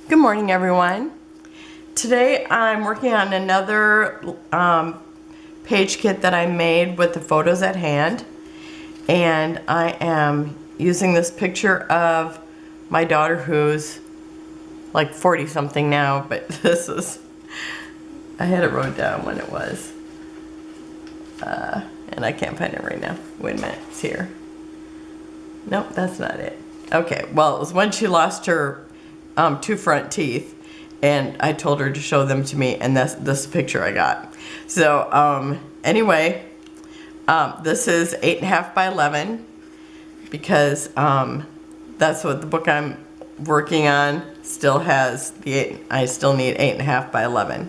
Good morning, everyone. Today I'm working on another page kit that I made with the photos at hand, and I am using this picture of my daughter who's like 40 something now, but this is, I had it wrote down when it was, and I can't find it right now. Wait a minute, it's here. Nope, that's not it. Okay, well, it was when she lost her two front teeth, and I told her to show them to me, and that's this picture I got. So anyway, this is 8.5 by 11 because that's what the book I'm working on still has. I still need 8.5 by 11.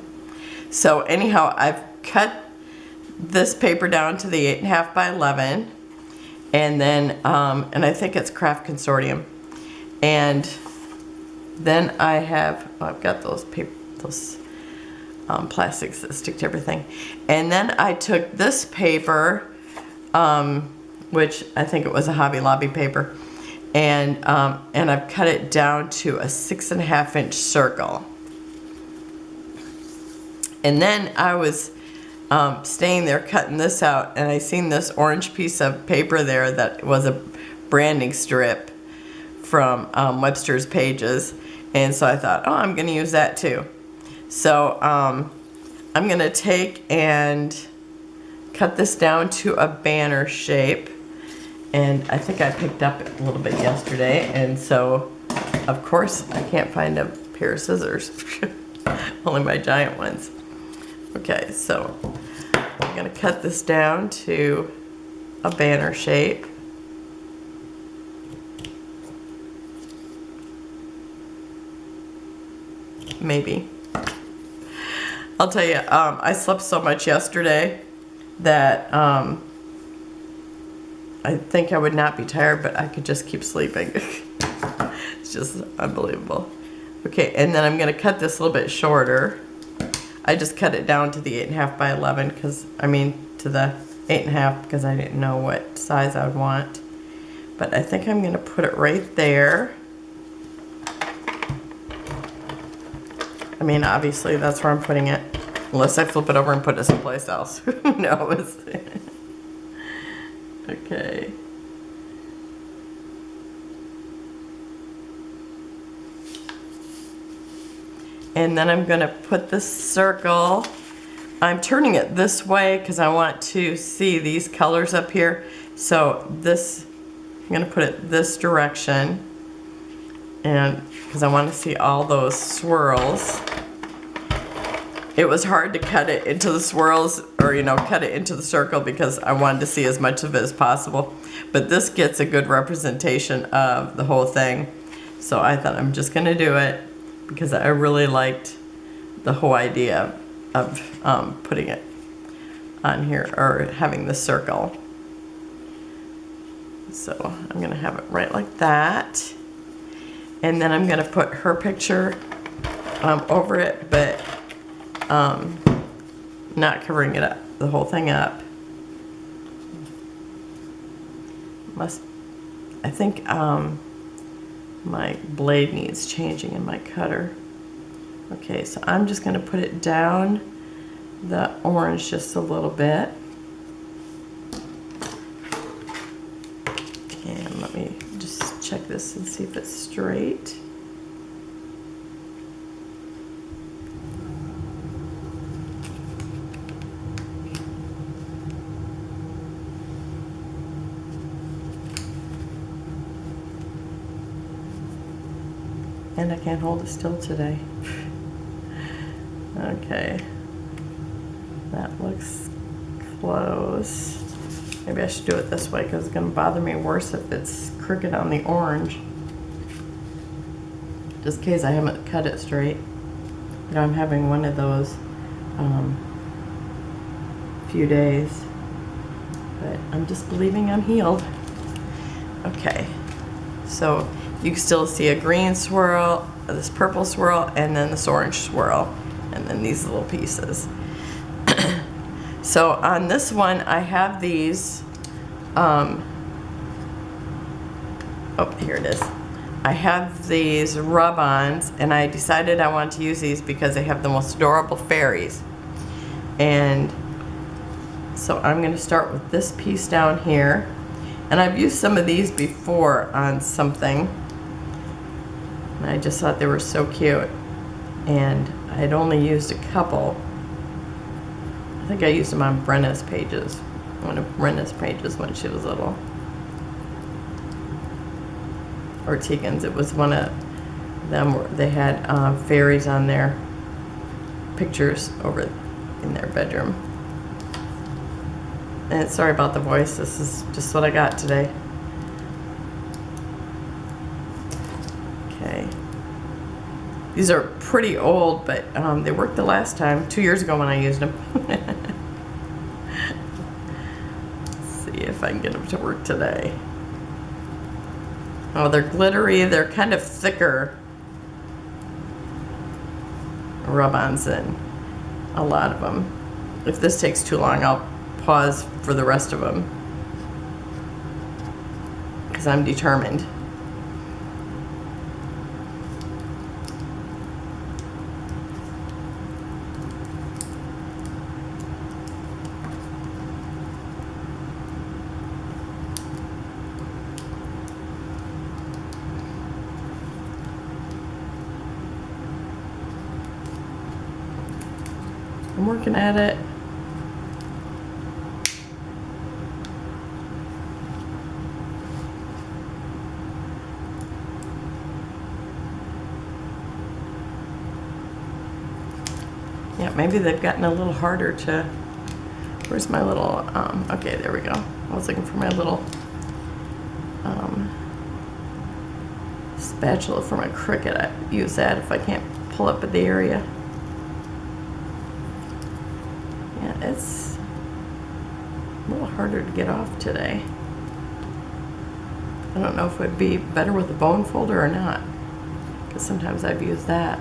So anyhow, I've cut this paper down to the 8.5 by 11, and then and I think it's Craft Consortium, and then I've got those plastics that stick to everything. And then I took this paper, which I think it was a Hobby Lobby paper, and I've cut it down to a 6.5 inch circle. And then I was staying there cutting this out, and I seen this orange piece of paper there that was a branding strip from Webster's Pages. And so I thought, oh, I'm going to use that too. So I'm going to take and cut this down to a banner shape. And I think I picked up a little bit yesterday. And so, of course, I can't find a pair of scissors. Only my giant ones. Okay, so I'm going to cut this down to a banner shape. Maybe. I'll tell you, I slept so much yesterday that I think I would not be tired, but I could just keep sleeping. It's just unbelievable. Okay, and then I'm going to cut this a little bit shorter. I just cut it down to the 8.5 by 11 because, to the 8.5 because I didn't know what size I would want. But I think I'm going to put it right there. Obviously that's where I'm putting it, unless I flip it over and put it someplace else. Who knows? Okay. And then I'm going to put this circle, I'm turning it this way because I want to see these colors up here. So this, I'm going to put it this direction, and because I want to see all those swirls. It was hard to cut it into the swirls, or cut it into the circle, because I wanted to see as much of it as possible. But this gets a good representation of the whole thing. So I thought I'm just going to do it because I really liked the whole idea of putting it on here, or having the circle. So I'm going to have it right like that. And then I'm going to put her picture over it, but not covering it up, the whole thing up. I think my blade needs changing in my cutter. Okay, so I'm just going to put it down the orange just a little bit. And let me just check this and see if it's straight. And I can't hold it still today. Okay. That looks close. Maybe I should do it this way because it's going to bother me worse if it's crooked on the orange. Just in case I haven't cut it straight. I'm having one of those few days. But I'm just believing I'm healed. Okay. So you can still see a green swirl, this purple swirl, and then this orange swirl, and then these little pieces. So on this one, I have these, oh, here it is. I have these rub-ons, and I decided I want to use these because they have the most adorable fairies. And so I'm going to start with this piece down here. And I've used some of these before on something. And I just thought they were so cute. And I had only used a couple. I think I used them on Brenna's pages. One of Brenna's pages when she was little. Or Tegan's. It was one of them where they had fairies on their pictures over in their bedroom. And sorry about the voice. This is just what I got today. Okay. These are pretty old, but they worked the last time, 2 years ago when I used them. Let's see if I can get them to work today. Oh, they're glittery. They're kind of thicker rub-ons than a lot of them. If this takes too long, I'll pause for the rest of them because I'm determined. I'm working at it. Yeah, maybe they've gotten a little harder to, where's my little, okay, there we go. I was looking for my little spatula for my Cricut. I use that if I can't pull up at the area. Yeah, it's a little harder to get off today. I don't know if it would be better with a bone folder or not, because sometimes I've used that.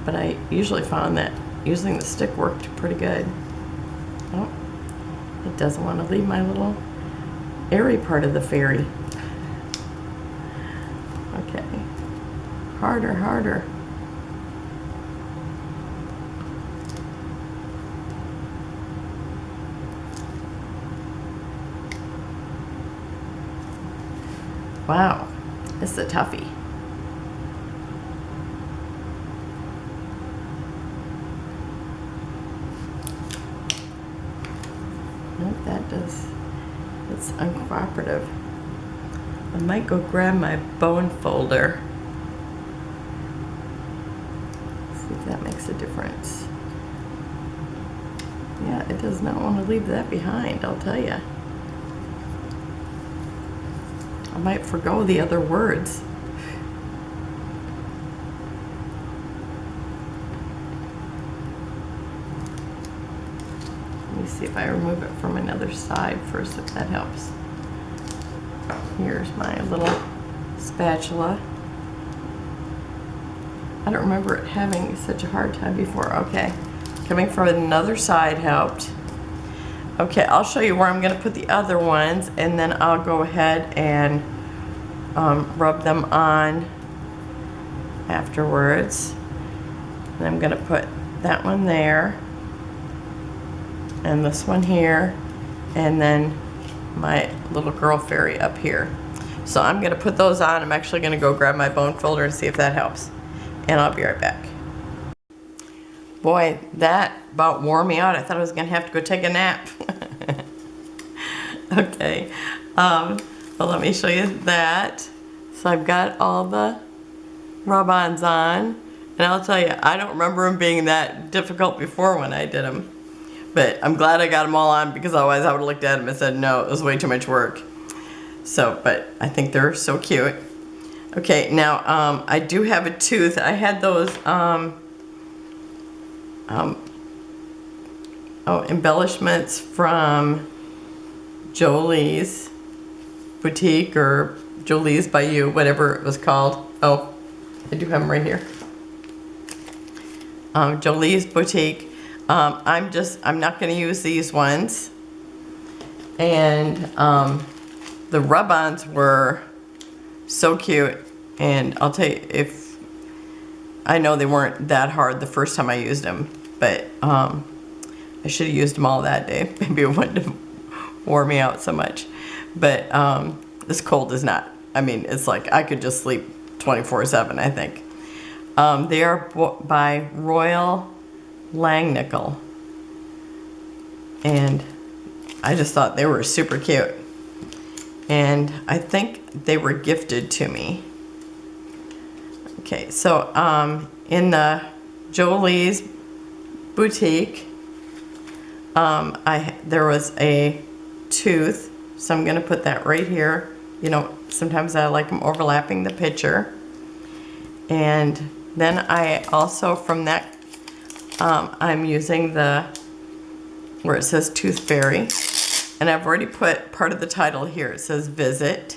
But I usually found that using the stick worked pretty good. Oh, it doesn't want to leave my little airy part of the fairy. Okay, harder, harder. Wow, this is a toughie. Nope, that does, it's uncooperative. I might go grab my bone folder. See if that makes a difference. Yeah, it does not want to leave that behind, I'll tell you. I might forgo the other words. Let me see if I remove it from another side first, if that helps. Here's my little spatula. I don't remember it having such a hard time before. Okay, coming from another side helped. Okay, I'll show you where I'm going to put the other ones, and then I'll go ahead and rub them on afterwards. And I'm going to put that one there, and this one here, and then my little girl fairy up here. So I'm going to put those on. I'm actually going to go grab my bone folder and see if that helps. And I'll be right back. Boy, that about wore me out. I thought I was going to have to go take a nap. Okay, well, let me show you that. So I've got all the rub-ons on, and I'll tell you, I don't remember them being that difficult before when I did them. But I'm glad I got them all on, because otherwise I would have looked at them and said, no, it was way too much work. So, but I think they're so cute. Okay, now I do have a tooth. I had those embellishments from Jolee's Boutique, or Jolee's by You, whatever it was called. Oh, I do have them right here. Jolee's Boutique. I'm not going to use these ones. And the rub-ons were so cute. And I'll tell you, if I know they weren't that hard the first time I used them, but I should have used them all that day. Maybe it wouldn't have wore me out so much. But this cold is not. I mean, it's like I could just sleep 24/7, I think. They are by Royal Langnickel. And I just thought they were super cute. And I think they were gifted to me. Okay, so in the Jolee's boutique, there was a tooth, so I'm gonna put that right here. You know, sometimes I like them overlapping the picture. And then I also, from that, I'm using the, where it says Tooth Fairy. And I've already put part of the title here. It says Visit.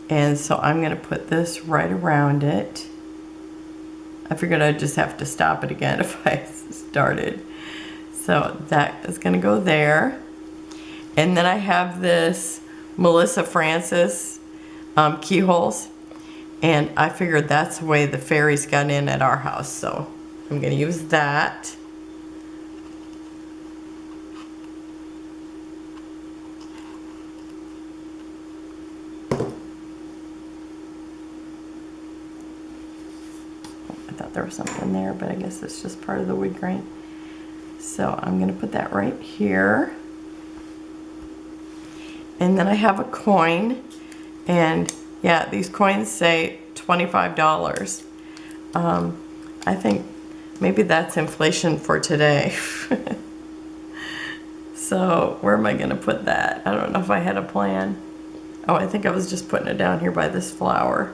And so I'm gonna put this right around it. I figured I'd just have to stop it again if I started. So that is gonna go there. And then I have this Melissa Francis keyholes. And I figured that's the way the fairies got in at our house. So I'm gonna use that. I thought there was something there, but I guess it's just part of the wood grain. So I'm gonna put that right here. And then I have a coin, and yeah, these coins say $25. I think maybe that's inflation for today. So where am I gonna put that? I don't know if I had a plan. Oh, I think I was just putting it down here by this flower.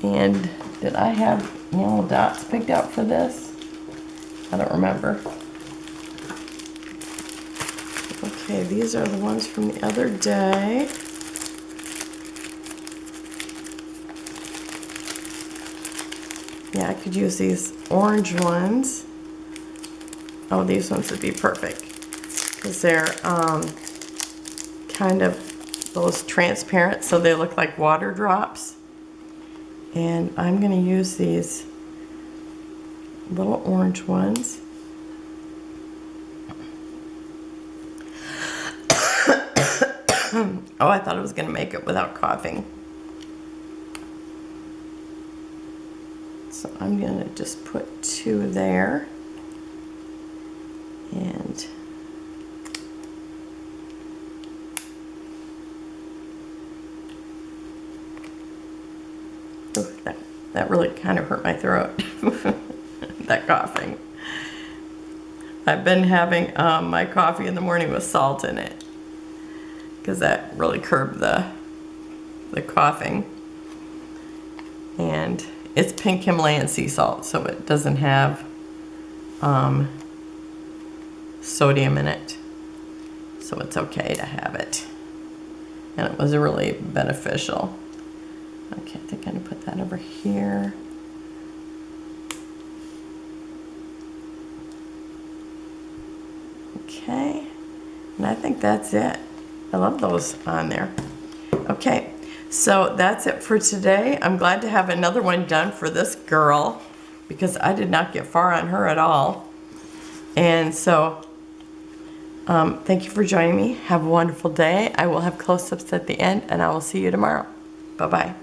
And did I have yellow dots picked out for this? I don't remember. Okay, these are the ones from the other day. Yeah, I could use these orange ones. Oh, these ones would be perfect because they're kind of those transparent, so they look like water drops. And I'm going to use these little orange ones. Oh, I thought I was going to make it without coughing. So I'm going to just put 2 there. And ooh, that really kind of hurt my throat. That coughing. I've been having my coffee in the morning with salt in it, because that really curbed the coughing. And it's pink Himalayan sea salt, so it doesn't have sodium in it, so it's okay to have it. And it was really beneficial. Okay, I think I'm gonna put that over here. Okay, and I think that's it. I love those on there. Okay, so that's it for today. I'm glad to have another one done for this girl because I did not get far on her at all. And so, thank you for joining me. Have a wonderful day. I will have close-ups at the end, and I will see you tomorrow. Bye-bye.